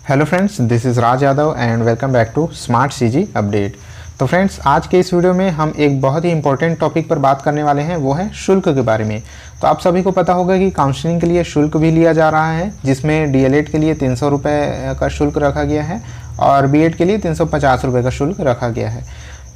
Hello friends, this is Raj Yadav and welcome back to smart CG update. तो friends, आज के इस वीडियो में हम एक बहुत ही इंपॉर्टेंट टॉपिक पर बात करने वाले हैं, वो है शुल्क के बारे में। तो आप सभी को पता होगा कि काउंसलिंग के लिए शुल्क भी लिया जा रहा है, जिसमें डीएलएड के लिए 300 रुपये का शुल्क रखा गया है और बीएड के लिए 350 रुपये का शुल्क रखा गया है।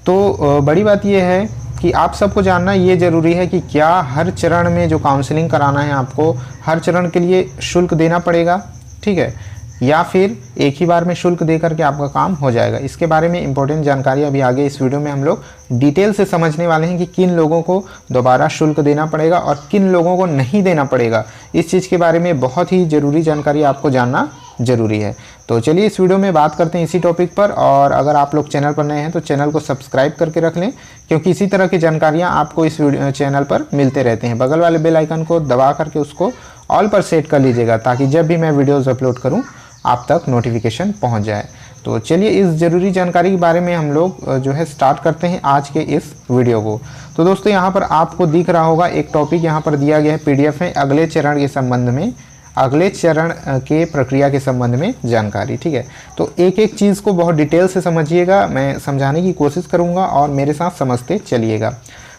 तो बड़ी बात यह है कि आप सबको जानना ये ज़रूरी है कि क्या हर चरण में जो काउंसलिंग कराना है आपको हर चरण के लिए शुल्क देना पड़ेगा, ठीक है, या फिर एक ही बार में शुल्क दे करके आपका काम हो जाएगा। इसके बारे में इंपॉर्टेंट जानकारी अभी आगे इस वीडियो में हम लोग डिटेल से समझने वाले हैं कि किन लोगों को दोबारा शुल्क देना पड़ेगा और किन लोगों को नहीं देना पड़ेगा। इस चीज़ के बारे में बहुत ही ज़रूरी जानकारी आपको जानना ज़रूरी है। तो चलिए इस वीडियो में बात करते हैं इसी टॉपिक पर। और अगर आप लोग चैनल पर नए हैं तो चैनल को सब्सक्राइब करके रख लें, क्योंकि इसी तरह की जानकारियाँ आपको इस चैनल पर मिलते रहते हैं। बगल वाले बेल आइकन को दबा करके उसको ऑल पर सेट कर लीजिएगा, ताकि जब भी मैं वीडियोज़ अपलोड करूँ आप तक नोटिफिकेशन पहुंच जाए। तो चलिए इस ज़रूरी जानकारी के बारे में हम लोग जो है स्टार्ट करते हैं आज के इस वीडियो को। तो दोस्तों, यहाँ पर आपको दिख रहा होगा एक टॉपिक यहाँ पर दिया गया है पीडीएफ में, अगले चरण के संबंध में, अगले चरण के प्रक्रिया के संबंध में जानकारी, ठीक है। तो एक एक चीज़ को बहुत डिटेल से समझिएगा, मैं समझाने की कोशिश करूँगा और मेरे साथ समझते चलिएगा।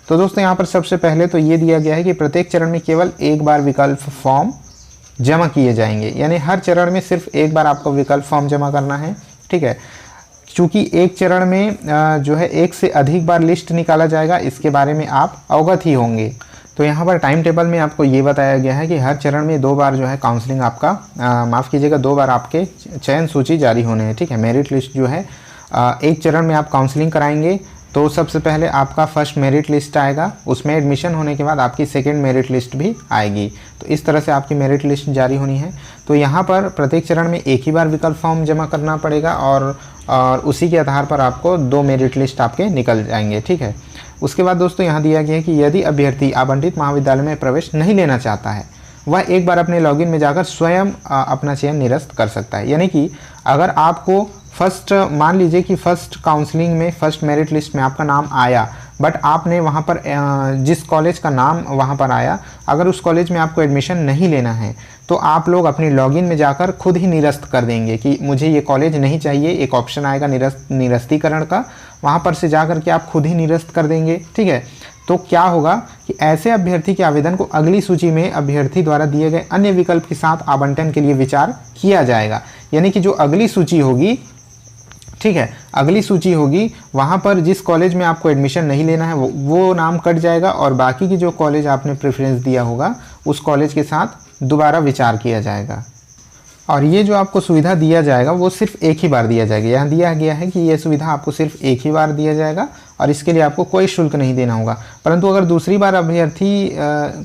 तो दोस्तों, यहाँ पर सबसे पहले तो ये दिया गया है कि प्रत्येक चरण में केवल एक बार विकल्प फॉर्म जमा किए जाएंगे, यानी हर चरण में सिर्फ एक बार आपको विकल्प फॉर्म जमा करना है, ठीक है। चूँकि एक चरण में जो है एक से अधिक बार लिस्ट निकाला जाएगा, इसके बारे में आप अवगत ही होंगे। तो यहाँ पर टाइम टेबल में आपको ये बताया गया है कि हर चरण में 2 बार जो है काउंसलिंग आपका माफ़ कीजिएगा 2 बार आपके चयन सूची जारी होने हैं, ठीक है। मेरिट लिस्ट जो है एक चरण में आप काउंसलिंग कराएंगे तो सबसे पहले आपका फर्स्ट मेरिट लिस्ट आएगा, उसमें एडमिशन होने के बाद आपकी सेकंड मेरिट लिस्ट भी आएगी। तो इस तरह से आपकी मेरिट लिस्ट जारी होनी है। तो यहाँ पर प्रत्येक चरण में एक ही बार विकल्प फॉर्म जमा करना पड़ेगा और उसी के आधार पर आपको 2 मेरिट लिस्ट आपके निकल जाएंगे, ठीक है। उसके बाद दोस्तों यहाँ दिया गया है कि यदि अभ्यर्थी आवंटित महाविद्यालय में प्रवेश नहीं लेना चाहता है, वह एक बार अपने लॉगिन में जाकर स्वयं अपना चयन निरस्त कर सकता है। यानी कि अगर आपको फर्स्ट, मान लीजिए कि फर्स्ट काउंसलिंग में फर्स्ट मेरिट लिस्ट में आपका नाम आया, बट आपने वहाँ पर जिस कॉलेज का नाम वहाँ पर आया, अगर उस कॉलेज में आपको एडमिशन नहीं लेना है तो आप लोग अपनी लॉगिन में जाकर खुद ही निरस्त कर देंगे कि मुझे ये कॉलेज नहीं चाहिए। एक ऑप्शन आएगा निरस्तीकरण का, वहाँ पर से जा कर के आप खुद ही निरस्त कर देंगे, ठीक है। तो क्या होगा कि ऐसे अभ्यर्थी के आवेदन को अगली सूची में अभ्यर्थी द्वारा दिए गए अन्य विकल्प के साथ आवंटन के लिए विचार किया जाएगा। यानी कि जो अगली सूची होगी, ठीक है, अगली सूची होगी, वहाँ पर जिस कॉलेज में आपको एडमिशन नहीं लेना है वो नाम कट जाएगा और बाकी की जो कॉलेज आपने प्रेफरेंस दिया होगा उस कॉलेज के साथ दोबारा विचार किया जाएगा। और ये जो आपको सुविधा दिया जाएगा वो सिर्फ एक ही बार दिया जाएगा। यहाँ दिया गया है कि ये सुविधा आपको सिर्फ एक ही बार दिया जाएगा और इसके लिए आपको कोई शुल्क नहीं देना होगा। परंतु अगर दूसरी बार अभ्यर्थी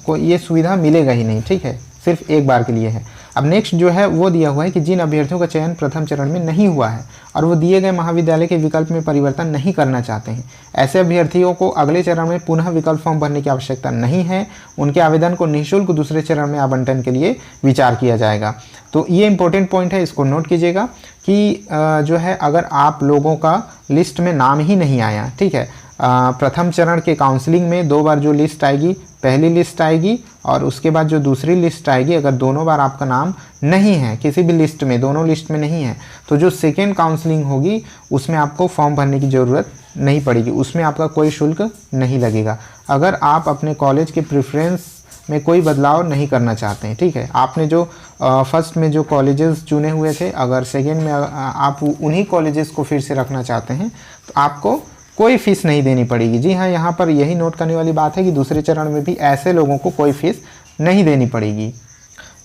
को ये सुविधा मिलेगा ही नहीं, ठीक है, सिर्फ एक बार के लिए है। अब नेक्स्ट जो है वो दिया हुआ है कि जिन अभ्यर्थियों का चयन प्रथम चरण में नहीं हुआ है और वो दिए गए महाविद्यालय के विकल्प में परिवर्तन नहीं करना चाहते हैं, ऐसे अभ्यर्थियों को अगले चरण में पुनः विकल्प फॉर्म भरने की आवश्यकता नहीं है। उनके आवेदन को निःशुल्क दूसरे चरण में आवंटन के लिए विचार किया जाएगा। तो ये इंपॉर्टेंट पॉइंट है, इसको नोट कीजिएगा कि जो है अगर आप लोगों का लिस्ट में नाम ही नहीं आया, ठीक है, प्रथम चरण के काउंसलिंग में 2 बार जो लिस्ट आएगी, पहली लिस्ट आएगी और उसके बाद जो दूसरी लिस्ट आएगी, अगर दोनों बार आपका नाम नहीं है किसी भी लिस्ट में, दोनों लिस्ट में नहीं है, तो जो सेकेंड काउंसलिंग होगी उसमें आपको फॉर्म भरने की ज़रूरत नहीं पड़ेगी, उसमें आपका कोई शुल्क नहीं लगेगा। अगर आप अपने कॉलेज के प्रेफरेंस में कोई बदलाव नहीं करना चाहते हैं, ठीक है, आपने जो फर्स्ट में जो कॉलेजेस चुने हुए थे, अगर सेकेंड में आप उन्हीं कॉलेजेस को फिर से रखना चाहते हैं तो आपको कोई फीस नहीं देनी पड़ेगी। जी हाँ, यहाँ पर यही नोट करने वाली बात है कि दूसरे चरण में भी ऐसे लोगों को कोई फीस नहीं देनी पड़ेगी।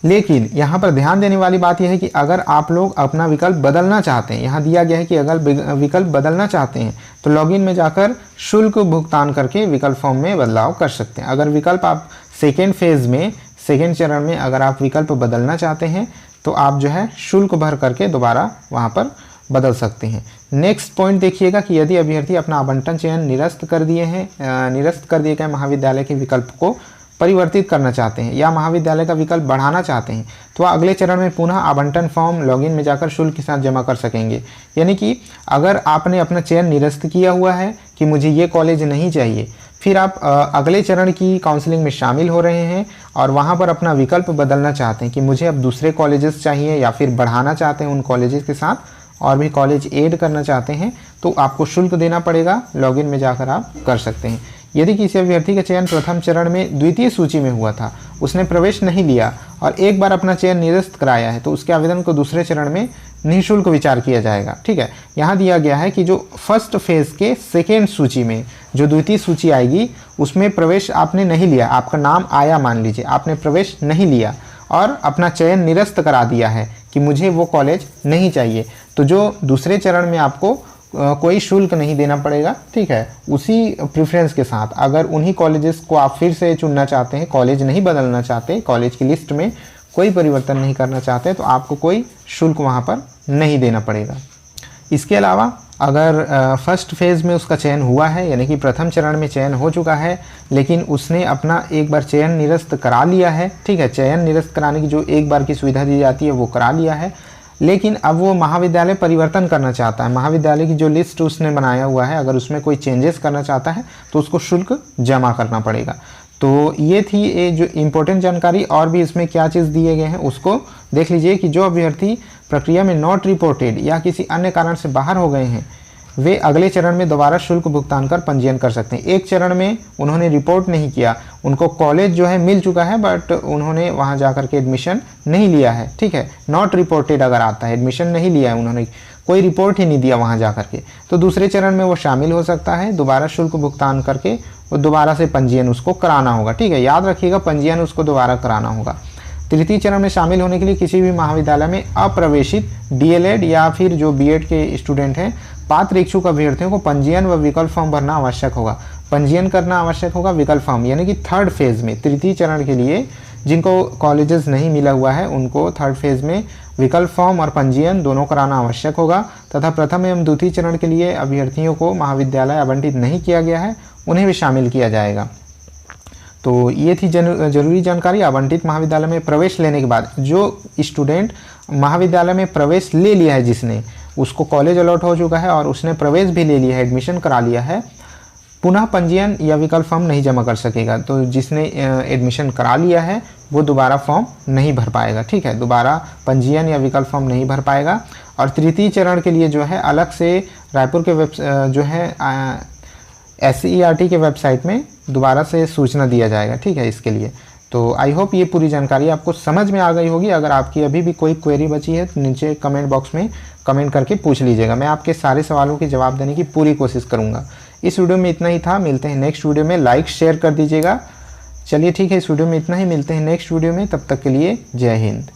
लेकिन यहाँ पर ध्यान देने वाली बात यह है कि अगर आप लोग अपना विकल्प बदलना चाहते हैं, यहाँ दिया गया है कि अगर विकल्प बदलना चाहते हैं तो लॉगिन में जाकर शुल्क भुगतान करके विकल्प फॉर्म में बदलाव कर सकते हैं। अगर विकल्प आप सेकेंड फेज़ में, सेकेंड चरण में अगर आप विकल्प बदलना चाहते हैं तो आप जो है शुल्क भर करके दोबारा वहाँ पर बदल सकते हैं। नेक्स्ट पॉइंट देखिएगा कि यदि अभ्यर्थी अपना आवंटन चयन निरस्त कर दिए गए महाविद्यालय के विकल्प को परिवर्तित करना चाहते हैं या महाविद्यालय का विकल्प बढ़ाना चाहते हैं तो वह अगले चरण में पुनः आवंटन फॉर्म लॉगिन में जाकर शुल्क के साथ जमा कर सकेंगे। यानी कि अगर आपने अपना चयन निरस्त किया हुआ है कि मुझे ये कॉलेज नहीं चाहिए, फिर आप अगले चरण की काउंसलिंग में शामिल हो रहे हैं और वहाँ पर अपना विकल्प बदलना चाहते हैं कि मुझे अब दूसरे कॉलेजेस चाहिए या फिर बढ़ाना चाहते हैं उन कॉलेजेस के साथ और भी कॉलेज ऐड करना चाहते हैं, तो आपको शुल्क देना पड़ेगा। लॉगिन में जाकर आप कर सकते हैं। यदि किसी अभ्यर्थी का चयन प्रथम चरण में द्वितीय सूची में हुआ था, उसने प्रवेश नहीं लिया और एक बार अपना चयन निरस्त कराया है, तो उसके आवेदन को दूसरे चरण में निःशुल्क विचार किया जाएगा। ठीक है, यहाँ दिया गया है कि जो फर्स्ट फेज के सेकेंड सूची में जो द्वितीय सूची आएगी उसमें प्रवेश आपने नहीं लिया, आपका नाम आया, मान लीजिए आपने प्रवेश नहीं लिया और अपना चयन निरस्त करा दिया है कि मुझे वो कॉलेज नहीं चाहिए, तो जो दूसरे चरण में आपको कोई शुल्क नहीं देना पड़ेगा। ठीक है, उसी प्रेफरेंस के साथ अगर उन्हीं कॉलेजेस को आप फिर से चुनना चाहते हैं, कॉलेज नहीं बदलना चाहते, कॉलेज की लिस्ट में कोई परिवर्तन नहीं करना चाहते, तो आपको कोई शुल्क वहाँ पर नहीं देना पड़ेगा। इसके अलावा अगर फर्स्ट फेज़ में उसका चयन हुआ है, यानी कि प्रथम चरण में चयन हो चुका है, लेकिन उसने अपना एक बार चयन निरस्त करा लिया है, ठीक है, चयन निरस्त कराने की जो एक बार की सुविधा दी जाती है वो करा लिया है, लेकिन अब वो महाविद्यालय परिवर्तन करना चाहता है, महाविद्यालय की जो लिस्ट उसने बनाया हुआ है अगर उसमें कोई चेंजेस करना चाहता है तो उसको शुल्क जमा करना पड़ेगा। तो ये थी ये जो इम्पोर्टेंट जानकारी। और भी इसमें क्या चीज़ दिए गए हैं उसको देख लीजिए कि जो अभ्यर्थी प्रक्रिया में नॉट रिपोर्टेड या किसी अन्य कारण से बाहर हो गए हैं वे अगले चरण में दोबारा शुल्क भुगतान कर पंजीयन कर सकते हैं। एक चरण में उन्होंने रिपोर्ट नहीं किया, उनको कॉलेज जो है मिल चुका है बट उन्होंने वहाँ जाकर के एडमिशन नहीं लिया है। ठीक है, नॉट रिपोर्टेड अगर आता है, एडमिशन नहीं लिया है, उन्होंने कोई रिपोर्ट ही नहीं दिया वहाँ जाकर के, तो दूसरे चरण में वो शामिल हो सकता है। दोबारा शुल्क भुगतान करके वो दोबारा से पंजीयन उसको कराना होगा। ठीक है, याद रखिएगा पंजीयन उसको दोबारा कराना होगा। तृतीय चरण में शामिल होने के लिए किसी भी महाविद्यालय में अप्रवेशित डीएलएड या फिर जो बीएड के स्टूडेंट हैं पात्र इच्छुक अभ्यर्थियों को पंजीयन व विकल्प फॉर्म भरना आवश्यक होगा। पंजीयन करना आवश्यक होगा, विकल्प फॉर्म यानी कि थर्ड फेज में तृतीय चरण के लिए जिनको कॉलेजेस नहीं मिला हुआ है उनको थर्ड फेज में विकल्प फॉर्म और पंजीयन दोनों कराना आवश्यक होगा। तथा प्रथम एवं द्वितीय चरण के लिए अभ्यर्थियों को महाविद्यालय आवंटित नहीं किया गया है उन्हें भी शामिल किया जाएगा। तो ये थी जरूरी जानकारी। आवंटित महाविद्यालय में प्रवेश लेने के बाद जो स्टूडेंट महाविद्यालय में प्रवेश ले लिया है, जिसने उसको कॉलेज अलॉट हो चुका है और उसने प्रवेश भी ले लिया है, एडमिशन करा लिया है, पुनः पंजीयन या विकल्प फॉर्म नहीं जमा कर सकेगा। तो जिसने एडमिशन करा लिया है वो दोबारा फॉर्म नहीं भर पाएगा। ठीक है, दोबारा पंजीयन या विकल्प फॉर्म नहीं भर पाएगा। और तृतीय चरण के लिए जो है अलग से रायपुर के जो है SCERT के वेबसाइट में दोबारा से सूचना दिया जाएगा। ठीक है, इसके लिए तो आई होप ये पूरी जानकारी आपको समझ में आ गई होगी। अगर आपकी अभी भी कोई क्वेरी बची है तो नीचे कमेंट बॉक्स में कमेंट करके पूछ लीजिएगा, मैं आपके सारे सवालों के जवाब देने की पूरी कोशिश करूँगा। इस वीडियो में इतना ही था, मिलते हैं नेक्स्ट वीडियो में। लाइक शेयर कर दीजिएगा। चलिए ठीक है, इस वीडियो में इतना ही, मिलते हैं नेक्स्ट वीडियो में, तब तक के लिए जय हिंद।